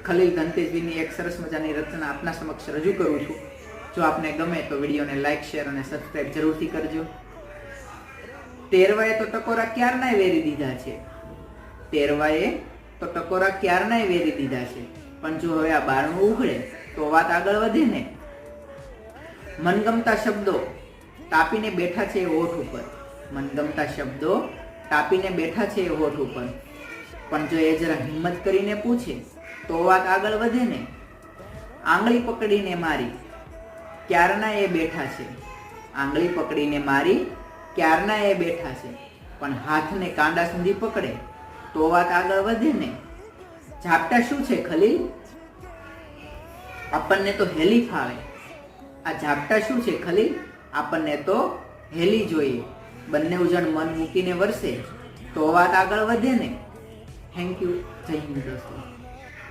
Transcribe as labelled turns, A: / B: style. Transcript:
A: ખલીલ ધનતેજવીની એક સરસ મજાની રચના આપના સમક્ષ રજૂ કરું છું. જો આપને ગમે તો વિડીયોને લાઈક, શેર અને સબસ્ક્રાઇબ જરૂરથી કરજો. તેરવાએ તો ટકોરા ક્યારનાય વેરી દીધા છે. તેરવાએ તો ટકોરા ક્યારનાય વેરી દીધા છે. પણ જો હવે આ બારણું ઉઘડે તો વાત આગળ વધે ને. મનગમતા શબ્દો તાપીને બેઠા છે હોઠ ઉપર. મનગમતા શબ્દો તાપીને બેઠા છે હોઠ ઉપર. પણ જો એ જરા હિંમત કરીને પૂછે તો વાત આગળ વધે ને. આંગળી પકડીને મારી ક્યારના એ બેઠા છે. આંગળી પકડીને મારી ક્યારના એ બેઠા છે. પણ હાથને કાંડા સુધી પકડે તો વાત આગળ વધે ને. ઝાપટા શું છે ખલીલ? આપણને તો હેલી ફાવે. આ ઝાપટા શું છે ખલીલ? આપણને તો હેલી જોઈએ. બંને જણ મન મૂકીને વરસે તો વાત આગળ વધે ને. Thank you. જય હિન્દ દોસ્તો.